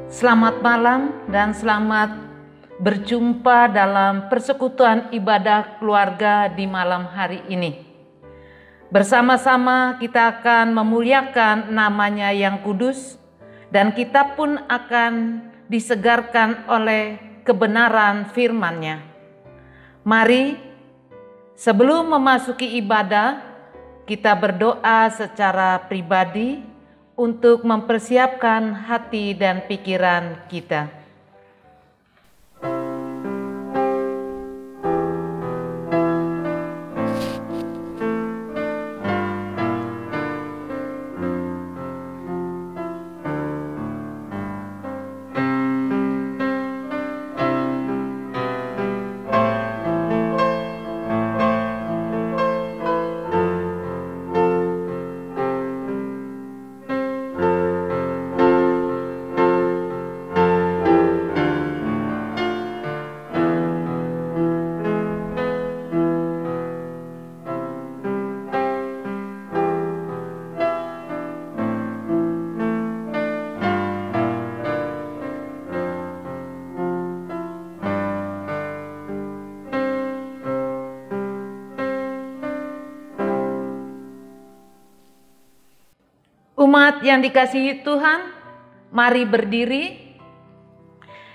Selamat malam dan selamat berjumpa dalam persekutuan ibadah keluarga di malam hari ini. Bersama-sama kita akan memuliakan namanya yang kudus dan kita pun akan disegarkan oleh kebenaran firman-Nya. Mari sebelum memasuki ibadah, kita berdoa secara pribadi untuk mempersiapkan hati dan pikiran kita. Umat yang dikasihi Tuhan, mari berdiri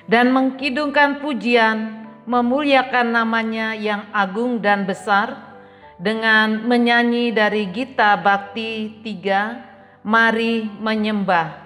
dan mengkidungkan pujian, memuliakan namanya yang agung dan besar dengan menyanyi dari Gita Bakti 3, Mari Menyembah.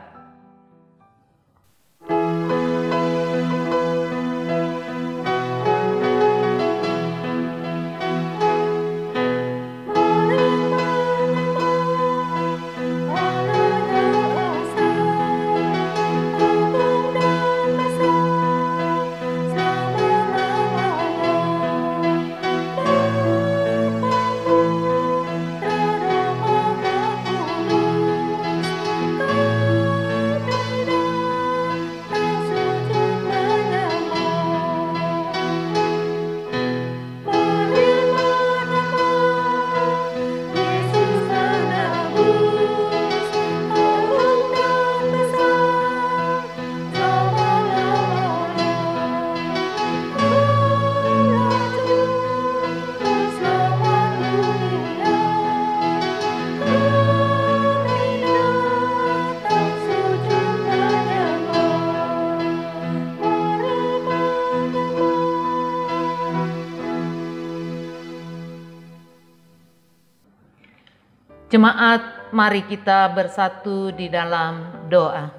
Jemaat, mari kita bersatu di dalam doa.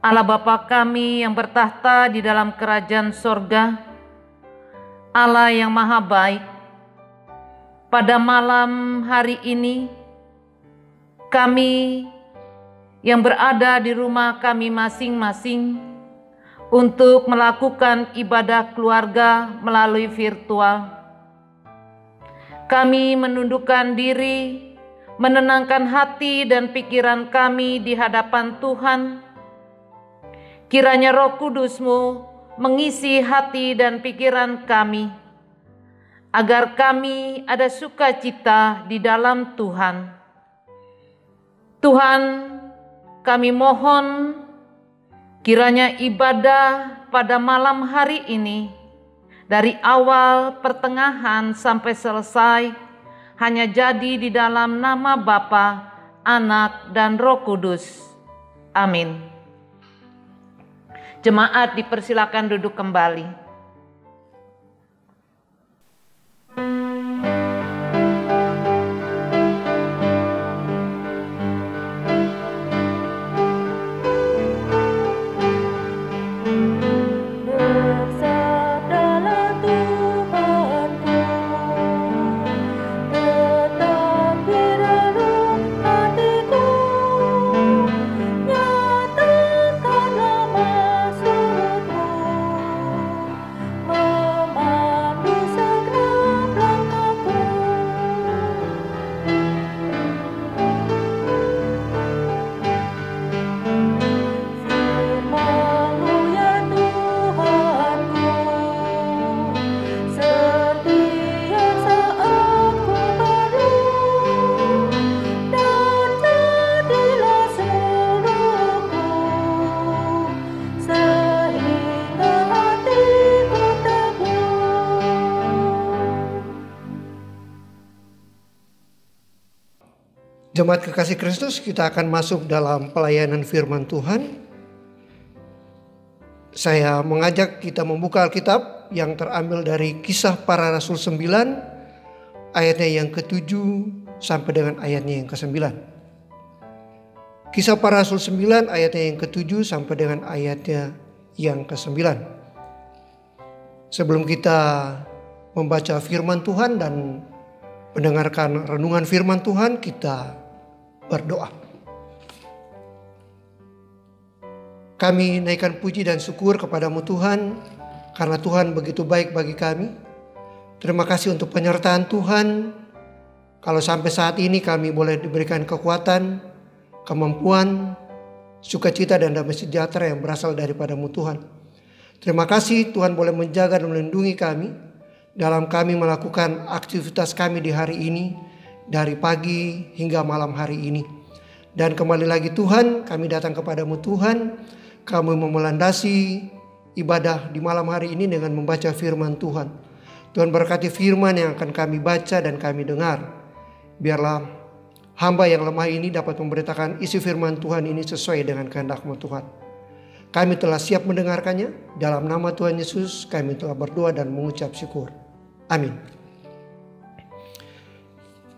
Allah Bapa kami yang bertahta di dalam kerajaan sorga, Allah yang maha baik, pada malam hari ini kami yang berada di rumah kami masing-masing untuk melakukan ibadah keluarga melalui virtual. Kami menundukkan diri, menenangkan hati dan pikiran kami di hadapan Tuhan. Kiranya Roh Kudus-Mu mengisi hati dan pikiran kami, agar kami ada sukacita di dalam Tuhan. Tuhan, kami mohon kiranya ibadah pada malam hari ini dari awal, pertengahan, sampai selesai hanya jadi di dalam nama Bapa, Anak, dan Roh Kudus. Amin. Jemaat dipersilakan duduk kembali. Jemaat kekasih Kristus, kita akan masuk dalam pelayanan firman Tuhan. Saya mengajak kita membuka Alkitab yang terambil dari Kisah Para Rasul 9, ayatnya yang ke-7 sampai dengan ayatnya yang ke-9. Kisah Para Rasul 9, ayatnya yang ke-7 sampai dengan ayatnya yang ke-9. Sebelum kita membaca firman Tuhan dan mendengarkan renungan firman Tuhan, kita berdoa. Kami naikkan puji dan syukur kepadamu Tuhan, karena Tuhan begitu baik bagi kami. Terima kasih untuk penyertaan Tuhan. Kalau sampai saat ini kami boleh diberikan kekuatan, kemampuan, sukacita dan damai sejahtera yang berasal daripadamu Tuhan. Terima kasih Tuhan boleh menjaga dan melindungi kami dalam kami melakukan aktivitas kami di hari ini, dari pagi hingga malam hari ini. Dan kembali lagi Tuhan, kami datang kepadamu Tuhan. Kami memelandasi ibadah di malam hari ini dengan membaca firman Tuhan. Tuhan berkati firman yang akan kami baca dan kami dengar. Biarlah hamba yang lemah ini dapat memberitakan isi firman Tuhan ini sesuai dengan kehendak-Mu Tuhan. Kami telah siap mendengarkannya. Dalam nama Tuhan Yesus kami telah berdoa dan mengucap syukur. Amin.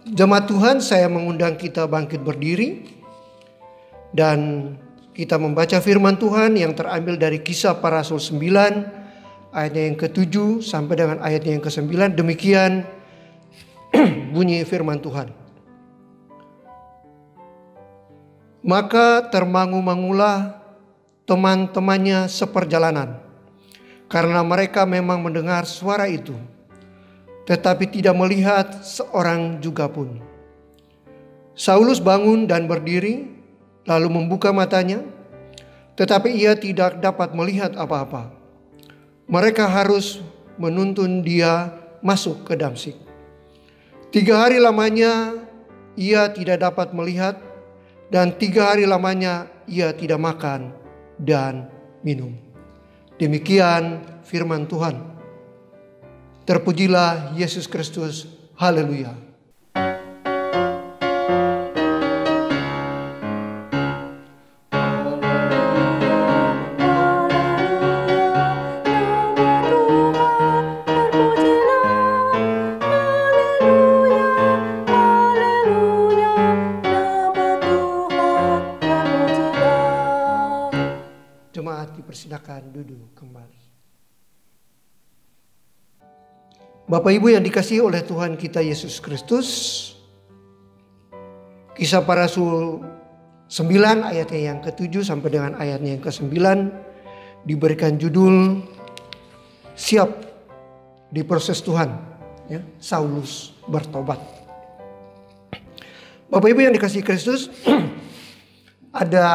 Jemaat Tuhan, saya mengundang kita bangkit berdiri dan kita membaca firman Tuhan yang terambil dari Kisah Para Rasul 9 ayatnya yang ke-7 sampai dengan ayatnya yang ke-9. Demikian bunyi firman Tuhan. Maka termangu-mangulah teman-temannya seperjalanan, karena mereka memang mendengar suara itu, tetapi tidak melihat seorang juga pun. Saulus bangun dan berdiri, lalu membuka matanya, tetapi ia tidak dapat melihat apa-apa. Mereka harus menuntun dia masuk ke Damsyik. 3 hari lamanya ia tidak dapat melihat, dan 3 hari lamanya ia tidak makan dan minum. Demikian firman Tuhan. Terpujilah Yesus Kristus. Haleluya. Jemaat dipersilakan duduk kembali. Bapak Ibu yang dikasihi oleh Tuhan kita Yesus Kristus, Kisah Para Rasul 9 ayatnya yang ke-7 sampai dengan ayatnya yang ke-9 diberikan judul Siap Diproses Tuhan, ya, Saulus bertobat. Bapak Ibu yang dikasihi Kristus, ada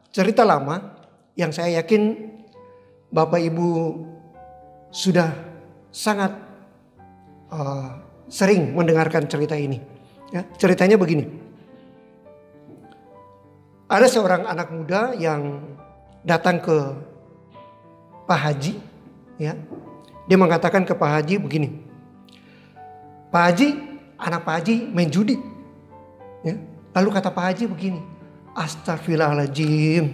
cerita lama yang saya yakin Bapak Ibu sudah sangat sering mendengarkan cerita ini. Ya, ceritanya begini. Ada seorang anak muda yang datang ke Pak Haji. Ya, dia mengatakan ke Pak Haji begini. Pak Haji, anak Pak Haji main judi. Ya, lalu kata Pak Haji begini. Astagfirullahaladzim.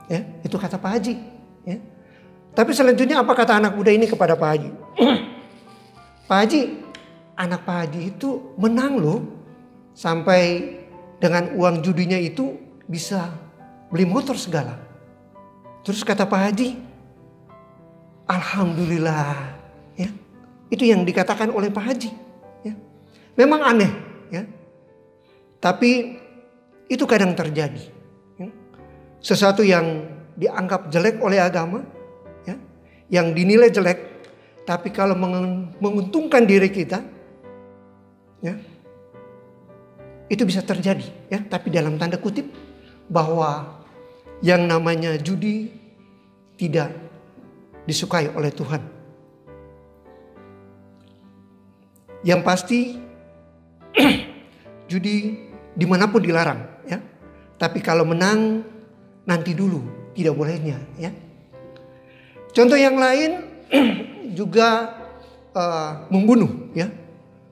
Ya, itu kata Pak Haji. Ya. Tapi selanjutnya apa kata anak muda ini kepada Pak Haji? Pak Haji, anak Pak Haji itu menang loh. Sampai dengan uang judinya itu bisa beli motor segala. Terus kata Pak Haji, Alhamdulillah. Ya, itu yang dikatakan oleh Pak Haji. Ya. Memang aneh. Ya. Tapi itu kadang terjadi. Ya. Sesuatu yang dianggap jelek oleh agama, ya, yang dinilai jelek, tapi kalau menguntungkan diri kita, ya, itu bisa terjadi, ya. Tapi dalam tanda kutip bahwa yang namanya judi tidak disukai oleh Tuhan. Yang pasti judi dimanapun dilarang, ya. Tapi kalau menang nanti dulu, tidak bolehnya, ya. Contoh yang lain juga membunuh, ya.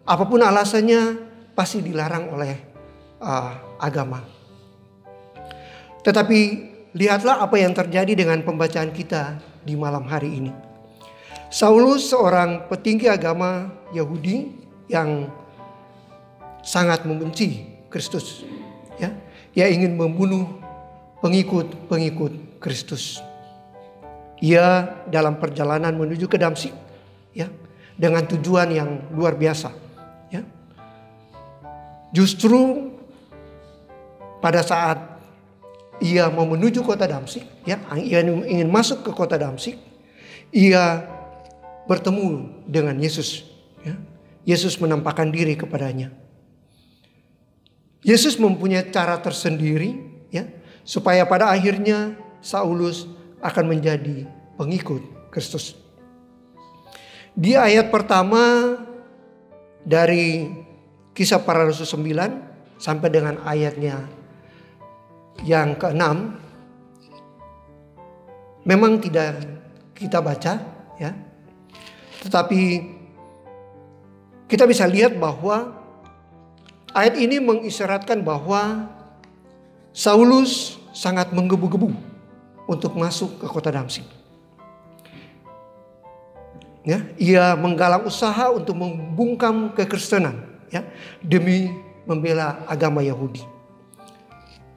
Apapun alasannya pasti dilarang oleh agama. Tetapi lihatlah apa yang terjadi dengan pembacaan kita di malam hari ini. Saulus seorang petinggi agama Yahudi yang sangat membenci Kristus. Ya, ia ingin membunuh pengikut-pengikut Kristus. Ia dalam perjalanan menuju ke Damsyik, ya, dengan tujuan yang luar biasa. Ya. Justru pada saat ia mau menuju kota Damsyik, ya, ia ingin masuk ke kota Damsyik, ia bertemu dengan Yesus. Ya. Yesus menampakkan diri kepadanya. Yesus mempunyai cara tersendiri, ya, supaya pada akhirnya Saulus akan menjadi pengikut Kristus. Di ayat pertama dari Kisah Para Rasul 9 sampai dengan ayatnya yang ke-6 memang tidak kita baca, ya. Tetapi kita bisa lihat bahwa ayat ini mengisyaratkan bahwa Saulus sangat menggebu-gebu untuk masuk ke kota Damsyik. Ya, ia menggalang usaha untuk membungkam kekristenan, ya, demi membela agama Yahudi.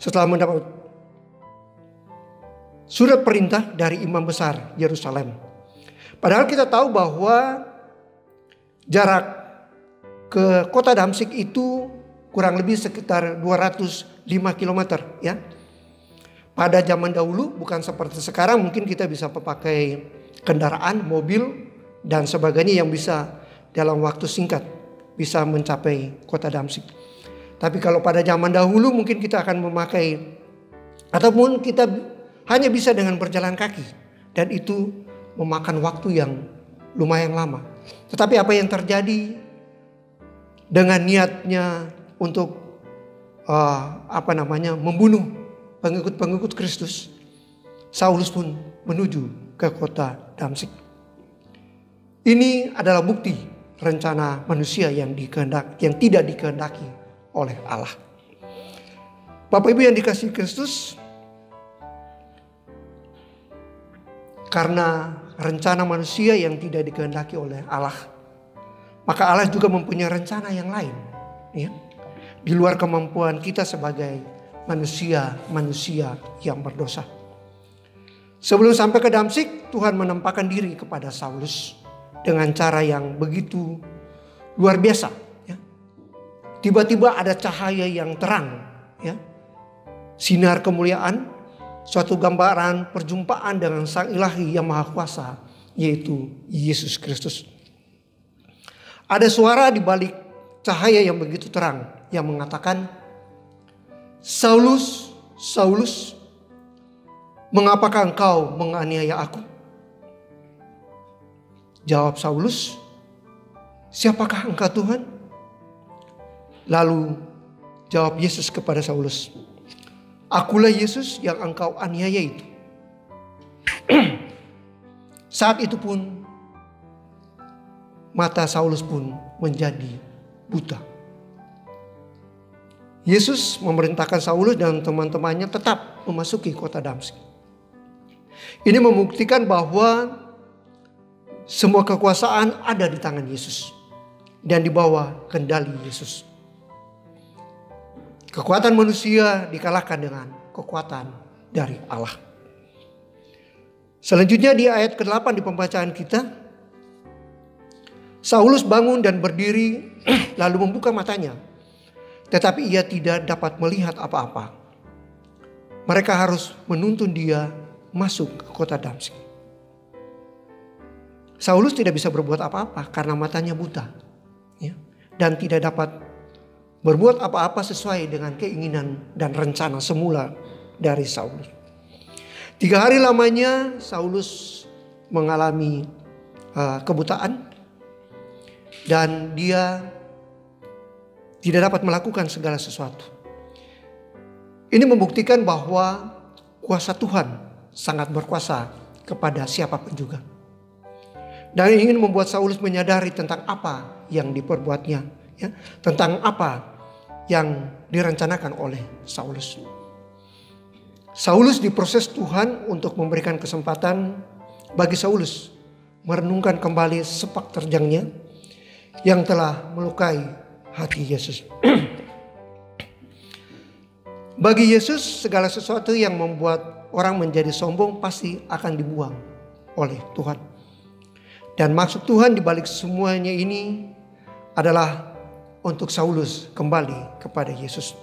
Setelah mendapat surat perintah dari imam besar Yerusalem. Padahal kita tahu bahwa jarak ke kota Damsyik itu kurang lebih sekitar 205 km, ya. Pada zaman dahulu bukan seperti sekarang, mungkin kita bisa memakai kendaraan, mobil dan sebagainya yang bisa dalam waktu singkat bisa mencapai kota Damsyik. Tapi kalau pada zaman dahulu mungkin kita akan memakai ataupun kita hanya bisa dengan berjalan kaki, dan itu memakan waktu yang lumayan lama. Tetapi apa yang terjadi dengan niatnya untuk membunuh pengikut-pengikut Kristus, Saulus pun menuju ke kota Damsyik. Ini adalah bukti rencana manusia yang tidak dikehendaki oleh Allah. Bapak Ibu yang dikasihi Kristus, karena rencana manusia yang tidak dikehendaki oleh Allah, maka Allah juga mempunyai rencana yang lain, ya, di luar kemampuan kita sebagai manusia yang berdosa. Sebelum sampai ke Damsyik, Tuhan menampakkan diri kepada Saulus dengan cara yang begitu luar biasa. Ya. Tiba-tiba ada cahaya yang terang, ya, sinar kemuliaan, suatu gambaran perjumpaan dengan Sang Ilahi yang Maha Kuasa, yaitu Yesus Kristus. Ada suara di balik cahaya yang begitu terang yang mengatakan, "Saulus, Saulus, mengapakah engkau menganiaya aku?" Jawab Saulus, "Siapakah engkau Tuhan?" Lalu jawab Yesus kepada Saulus, "Akulah Yesus yang engkau aniaya itu." Saat itu pun mata Saulus pun menjadi buta. Yesus memerintahkan Saulus dan teman-temannya tetap memasuki kota Damsyik. Ini membuktikan bahwa semua kekuasaan ada di tangan Yesus dan di bawah kendali Yesus. Kekuatan manusia dikalahkan dengan kekuatan dari Allah. Selanjutnya di ayat ke-8 di pembacaan kita, Saulus bangun dan berdiri lalu membuka matanya, tetapi ia tidak dapat melihat apa-apa. Mereka harus menuntun dia masuk ke kota Damsyik. Saulus tidak bisa berbuat apa-apa karena matanya buta, ya, dan tidak dapat berbuat apa-apa sesuai dengan keinginan dan rencana semula dari Saulus. 3 hari lamanya Saulus mengalami kebutaan dan dia tidak dapat melakukan segala sesuatu. Ini membuktikan bahwa kuasa Tuhan sangat berkuasa kepada siapapun juga. Dan ingin membuat Saulus menyadari tentang apa yang diperbuatnya, ya, tentang apa yang direncanakan oleh Saulus. Saulus diproses Tuhan untuk memberikan kesempatan bagi Saulus merenungkan kembali sepak terjangnya yang telah melukai hati Yesus. Bagi Yesus, segala sesuatu yang membuat orang menjadi sombong pasti akan dibuang oleh Tuhan. Dan maksud Tuhan di balik semuanya ini adalah untuk Saulus kembali kepada Yesus.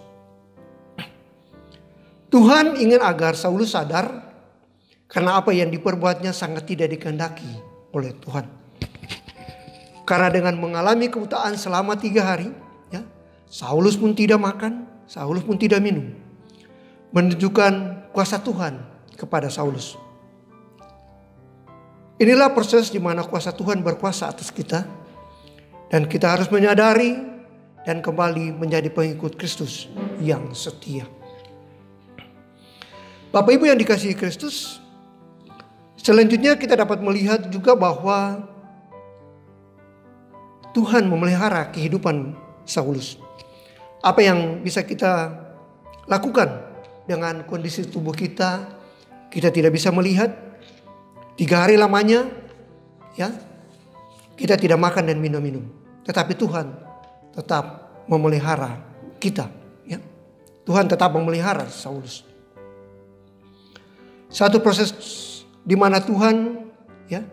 Tuhan ingin agar Saulus sadar karena apa yang diperbuatnya sangat tidak dikehendaki oleh Tuhan. Karena dengan mengalami kebutaan selama 3 hari, ya, Saulus pun tidak makan, Saulus pun tidak minum. Menunjukkan kuasa Tuhan kepada Saulus. Inilah proses di mana kuasa Tuhan berkuasa atas kita. Dan kita harus menyadari dan kembali menjadi pengikut Kristus yang setia. Bapak Ibu yang dikasihi Kristus, selanjutnya kita dapat melihat juga bahwa Tuhan memelihara kehidupan Saulus. Apa yang bisa kita lakukan dengan kondisi tubuh kita? Kita tidak bisa melihat 3 hari lamanya, ya, kita tidak makan dan minum. Tetapi Tuhan tetap memelihara kita, ya. Tuhan tetap memelihara Saulus. Satu proses di mana Tuhan, ya,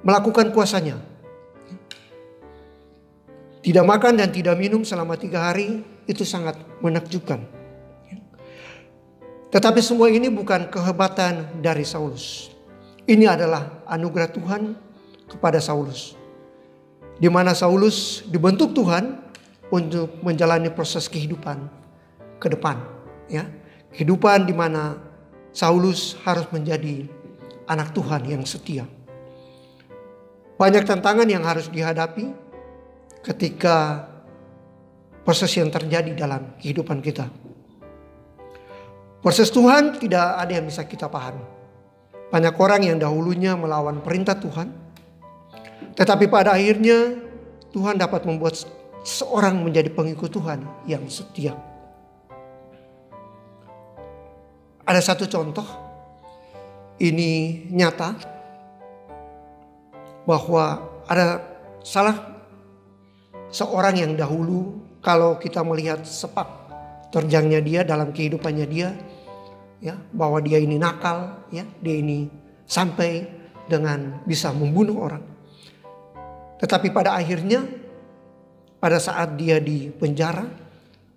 melakukan kuasanya. Tidak makan dan tidak minum selama 3 hari itu sangat menakjubkan. Tetapi semua ini bukan kehebatan dari Saulus. Ini adalah anugerah Tuhan kepada Saulus. Di mana Saulus dibentuk Tuhan untuk menjalani proses kehidupan ke depan, ya. Kehidupan di mana Saulus harus menjadi anak Tuhan yang setia. Banyak tantangan yang harus dihadapi ketika proses yang terjadi dalam kehidupan kita. Proses Tuhan tidak ada yang bisa kita pahami. Banyak orang yang dahulunya melawan perintah Tuhan, tetapi pada akhirnya Tuhan dapat membuat seorang menjadi pengikut Tuhan yang setia. Ada satu contoh, ini nyata, bahwa ada salah seorang yang dahulu kalau kita melihat sepak terjangnya dia dalam kehidupannya dia, ya, bahwa dia ini nakal, ya, dia ini sampai dengan bisa membunuh orang. Tetapi pada akhirnya, pada saat dia di penjara,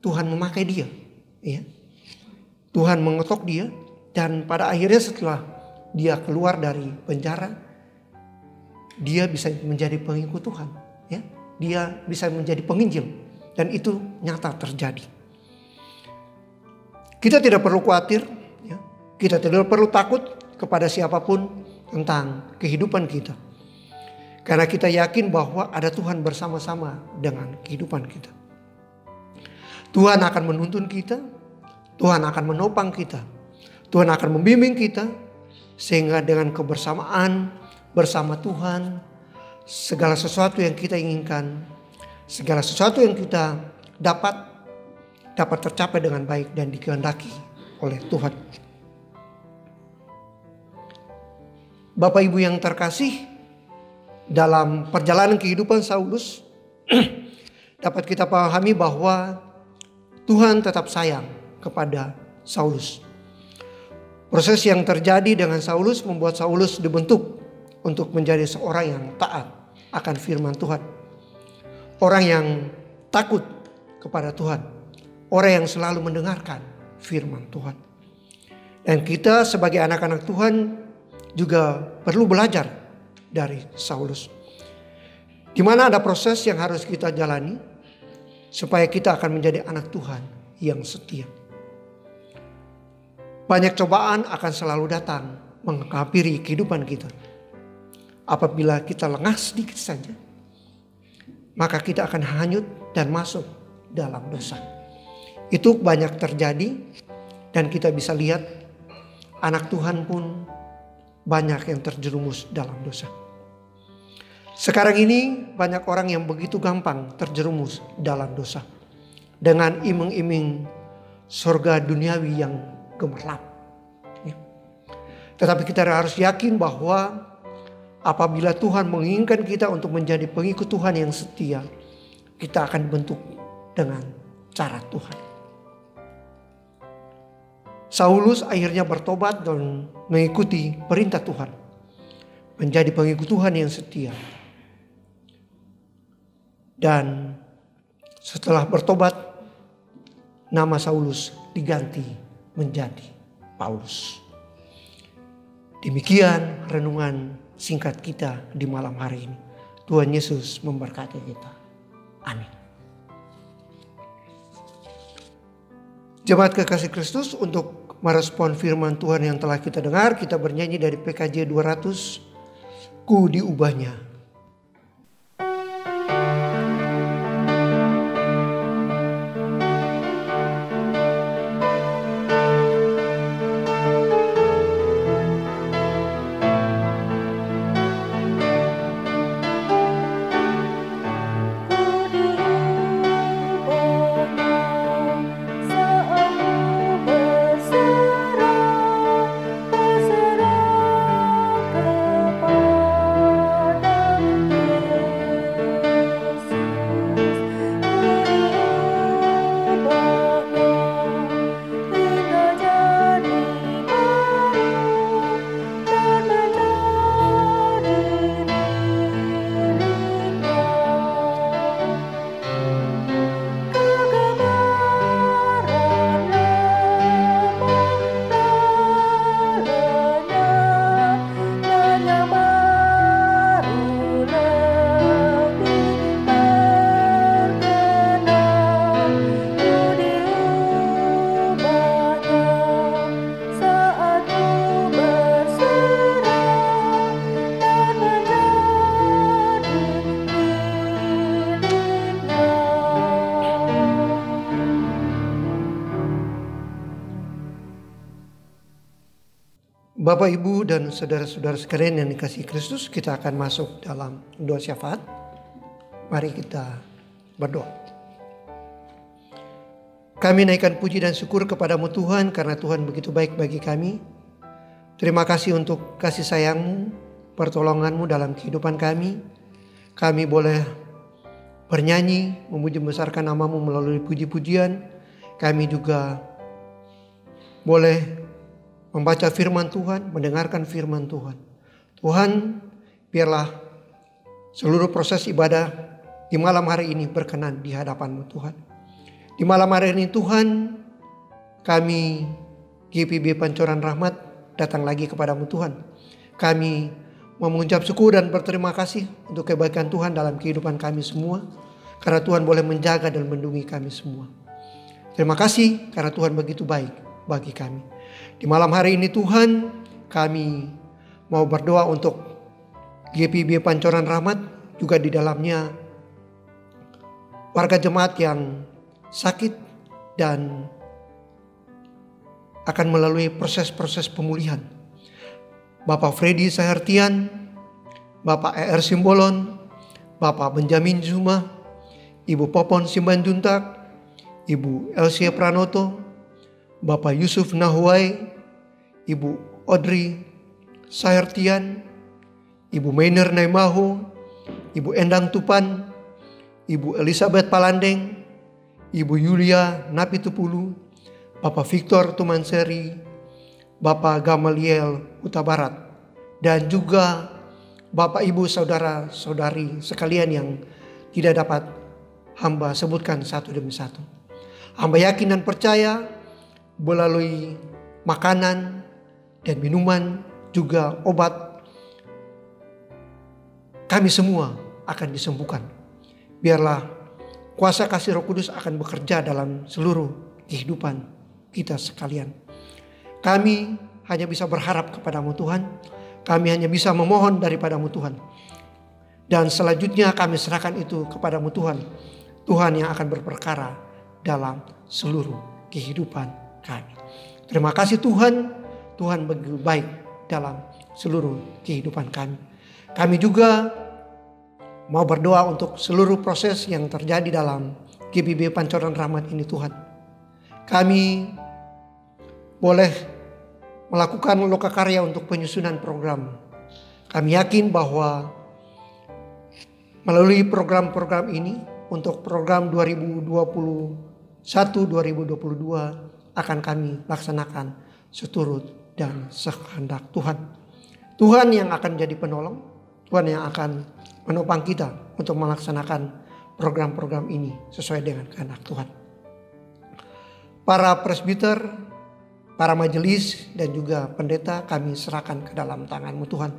Tuhan memakai dia, ya. Tuhan mengetok dia, dan pada akhirnya setelah dia keluar dari penjara, dia bisa menjadi pengikut Tuhan, ya. Dia bisa menjadi penginjil, dan itu nyata terjadi. Kita tidak perlu khawatir, ya. Kita tidak perlu takut kepada siapapun tentang kehidupan kita, karena kita yakin bahwa ada Tuhan bersama-sama dengan kehidupan kita. Tuhan akan menuntun kita. Tuhan akan menopang kita. Tuhan akan membimbing kita. Sehingga dengan kebersamaan bersama Tuhan, segala sesuatu yang kita inginkan, segala sesuatu yang kita dapat tercapai dengan baik dan dikehendaki oleh Tuhan. Bapak Ibu yang terkasih, dalam perjalanan kehidupan Saulus dapat kita pahami bahwa Tuhan tetap sayang kepada Saulus. Proses yang terjadi dengan Saulus membuat Saulus dibentuk untuk menjadi seorang yang taat akan firman Tuhan. Orang yang takut kepada Tuhan. Orang yang selalu mendengarkan firman Tuhan. Dan kita sebagai anak-anak Tuhan juga perlu belajar dari Saulus. Di mana ada proses yang harus kita jalani supaya kita akan menjadi anak Tuhan yang setia. Banyak cobaan akan selalu datang menghampiri kehidupan kita. Apabila kita lengah sedikit saja, maka kita akan hanyut dan masuk dalam dosa. Itu banyak terjadi, dan kita bisa lihat anak Tuhan pun banyak yang terjerumus dalam dosa. Sekarang ini banyak orang yang begitu gampang terjerumus dalam dosa. dengan iming-iming surga duniawi yang gemerlap. Tetapi kita harus yakin bahwa apabila Tuhan menginginkan kita untuk menjadi pengikut Tuhan yang setia, kita akan dibentuk dengan cara Tuhan. Saulus akhirnya bertobat dan mengikuti perintah Tuhan, menjadi pengikut Tuhan yang setia. Dan setelah bertobat, nama Saulus diganti menjadi Paulus. Demikian renungan singkat kita di malam hari ini. Tuhan Yesus memberkati kita. Amin. Jemaat kekasih Kristus, untuk merespon firman Tuhan yang telah kita dengar, kita bernyanyi dari PKJ 200, Ku Diubahnya. Bapak, Ibu, dan saudara-saudara sekalian yang dikasihi Kristus, kita akan masuk dalam doa syafaat. Mari kita berdoa. Kami naikkan puji dan syukur kepadamu Tuhan, karena Tuhan begitu baik bagi kami. Terima kasih untuk kasih sayang-Mu, pertolongan-Mu dalam kehidupan kami. Kami boleh bernyanyi, memuji membesarkan nama-Mu melalui puji-pujian. Kami juga boleh membaca firman Tuhan, mendengarkan firman Tuhan. Tuhan, biarlah seluruh proses ibadah di malam hari ini berkenan di hadapan-Mu Tuhan. Di malam hari ini Tuhan, kami GPB Pancoran Rahmat datang lagi kepadamu Tuhan. Kami mengucap syukur dan berterima kasih untuk kebaikan Tuhan dalam kehidupan kami semua. Karena Tuhan boleh menjaga dan melindungi kami semua. Terima kasih karena Tuhan begitu baik bagi kami. Di malam hari ini Tuhan, kami mau berdoa untuk GPB Pancoran Rahmat, juga di dalamnya warga jemaat yang sakit dan akan melalui proses-proses pemulihan. Bapak Freddy Sahertian, Bapak ER Simbolon, Bapak Benjamin Zuma, Ibu Popon Simbanjuntak, Ibu Elsie Pranoto, Bapak Yusuf Nahuai, Ibu Audrey Sahertian, Ibu Mainer Naimaho, Ibu Endang Tupan, Ibu Elizabeth Palandeng, Ibu Yulia Napitupulu, Bapak Victor Tumanseri, Bapak Gamaliel Huta Barat, dan juga Bapak Ibu saudara-saudari sekalian yang tidak dapat hamba sebutkan satu demi satu. Hamba yakin dan percaya melalui makanan dan minuman, juga obat, kami semua akan disembuhkan. Biarlah kuasa kasih Roh Kudus akan bekerja dalam seluruh kehidupan kita sekalian. Kami hanya bisa berharap kepadamu Tuhan. Kami hanya bisa memohon daripadamu Tuhan. Dan selanjutnya kami serahkan itu kepadamu Tuhan. Tuhan yang akan berperkara dalam seluruh kehidupan kami. Terima kasih Tuhan. Tuhan begitu baik dalam seluruh kehidupan kami. Kami juga mau berdoa untuk seluruh proses yang terjadi dalam GBB Pancoran Rahmat ini Tuhan. Kami boleh melakukan lokakarya untuk penyusunan program. Kami yakin bahwa melalui program-program ini untuk program 2021-2022 akan kami laksanakan seturut dan sekehendak Tuhan. Tuhan yang akan jadi penolong, Tuhan yang akan menopang kita untuk melaksanakan program-program ini sesuai dengan kehendak Tuhan. Para presbiter, para majelis dan juga pendeta kami serahkan ke dalam tangan-Mu Tuhan.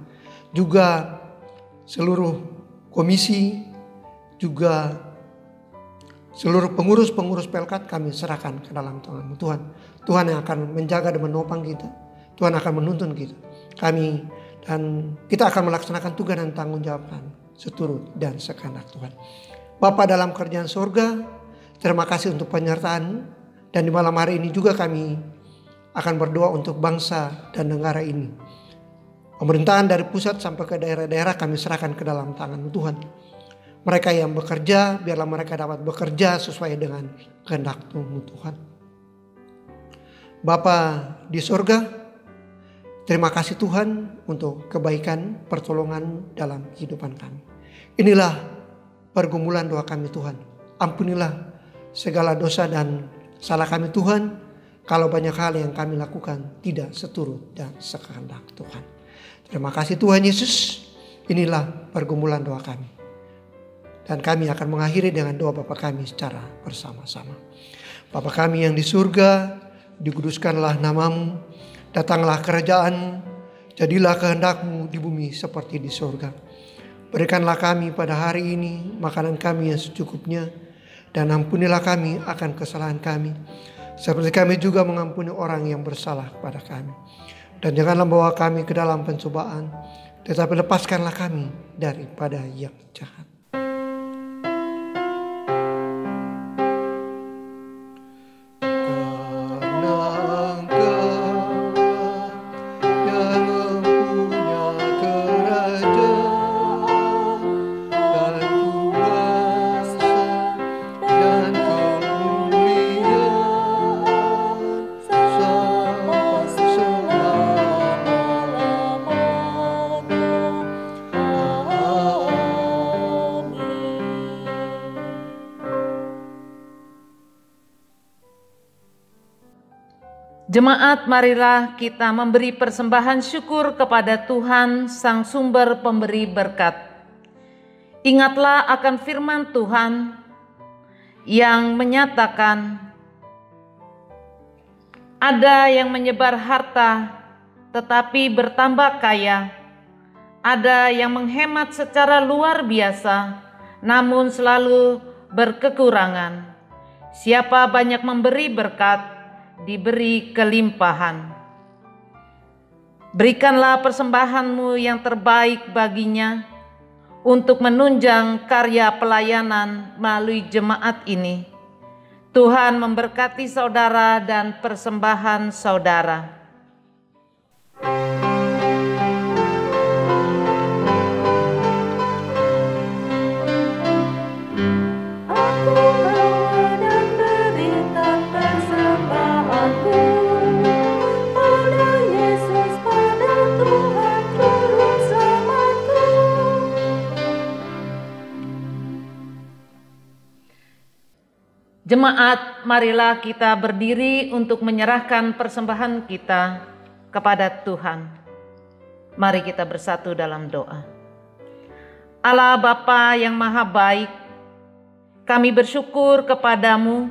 Juga seluruh komisi, juga seluruh pengurus-pengurus Pelkat kami serahkan ke dalam tangan-Mu Tuhan. Tuhan yang akan menjaga dan menopang kita. Tuhan akan menuntun kita. Dan kita akan melaksanakan tugas dan tanggung jawab seturut dan sekehendak Tuhan. Bapa dalam kerajaan surga, terima kasih untuk penyertaan. Dan di malam hari ini juga kami akan berdoa untuk bangsa dan negara ini. Pemerintahan dari pusat sampai ke daerah-daerah kami serahkan ke dalam tangan Tuhan. Mereka yang bekerja, biarlah mereka dapat bekerja sesuai dengan kehendak-Mu Tuhan. Bapa di surga, terima kasih Tuhan untuk kebaikan, pertolongan dalam kehidupan kami. Inilah pergumulan doa kami Tuhan. Ampunilah segala dosa dan salah kami Tuhan. Kalau banyak hal yang kami lakukan tidak seturut dan sekehendak Tuhan. Terima kasih Tuhan Yesus. Inilah pergumulan doa kami. Dan kami akan mengakhiri dengan doa Bapa kami secara bersama-sama. Bapa kami yang di surga, dikuduskanlah nama-Mu, datanglah kerajaan-Mu, jadilah kehendak-Mu di bumi seperti di surga. Berikanlah kami pada hari ini makanan kami yang secukupnya, dan ampunilah kami akan kesalahan kami, seperti kami juga mengampuni orang yang bersalah kepada kami. Dan janganlah bawa kami ke dalam pencobaan, tetapi lepaskanlah kami daripada yang jahat. Jemaat, marilah kita memberi persembahan syukur kepada Tuhan, Sang Sumber Pemberi Berkat. Ingatlah akan firman Tuhan yang menyatakan, ada yang menyebar harta tetapi bertambah kaya, ada yang menghemat secara luar biasa namun selalu berkekurangan. Siapa banyak memberi berkat, diberi kelimpahan. Berikanlah persembahan-Mu yang terbaik baginya untuk menunjang karya pelayanan melalui jemaat ini. Tuhan memberkati saudara dan persembahan saudara. Jemaat, marilah kita berdiri untuk menyerahkan persembahan kita kepada Tuhan. Mari kita bersatu dalam doa. Allah Bapa yang Maha Baik, kami bersyukur kepadamu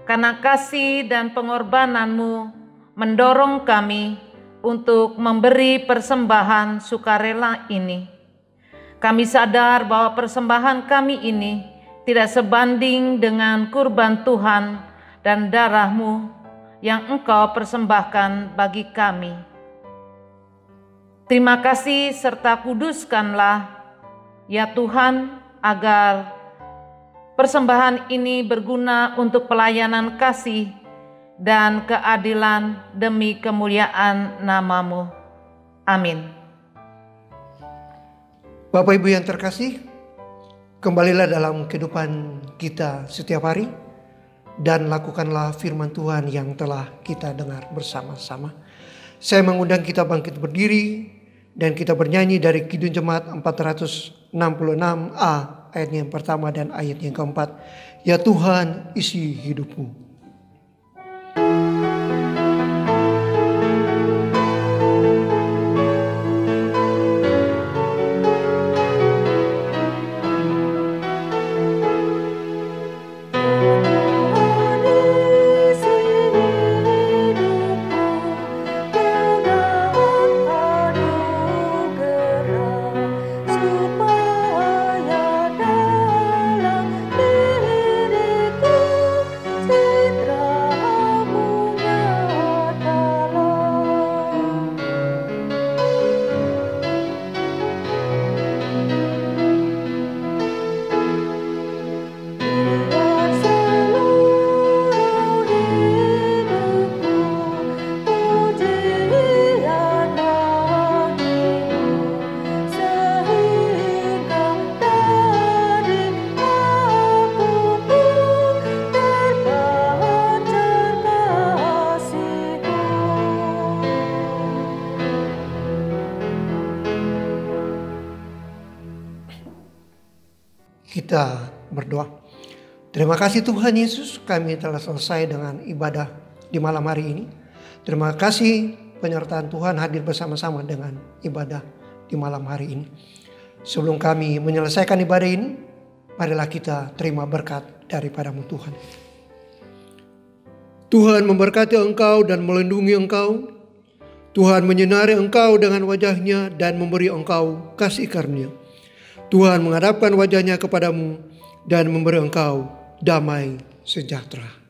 karena kasih dan pengorbanan-Mu mendorong kami untuk memberi persembahan sukarela ini. Kami sadar bahwa persembahan kami ini tidak sebanding dengan kurban Tuhan dan darah-Mu yang Engkau persembahkan bagi kami. Terima kasih serta kuduskanlah ya Tuhan, agar persembahan ini berguna untuk pelayanan kasih dan keadilan demi kemuliaan nama-Mu. Amin. Bapak Ibu yang terkasih, Kembalilah dalam kehidupan kita setiap hari dan lakukanlah firman Tuhan yang telah kita dengar bersama-sama. Saya mengundang kita bangkit berdiri dan kita bernyanyi dari Kidung Jemaat 466A ayat yang pertama dan ayat yang keempat. Ya Tuhan, isi hidupku. Kita berdoa. Terima kasih Tuhan Yesus, kami telah selesai dengan ibadah di malam hari ini. Terima kasih penyertaan Tuhan hadir bersama-sama dengan ibadah di malam hari ini. Sebelum kami menyelesaikan ibadah ini, marilah kita terima berkat daripada-Mu Tuhan. Tuhan memberkati engkau dan melindungi engkau. Tuhan menyinari engkau dengan wajah-Nya dan memberi engkau kasih karunia. Tuhan menghadapkan wajah-Nya kepadamu dan memberi engkau damai sejahtera.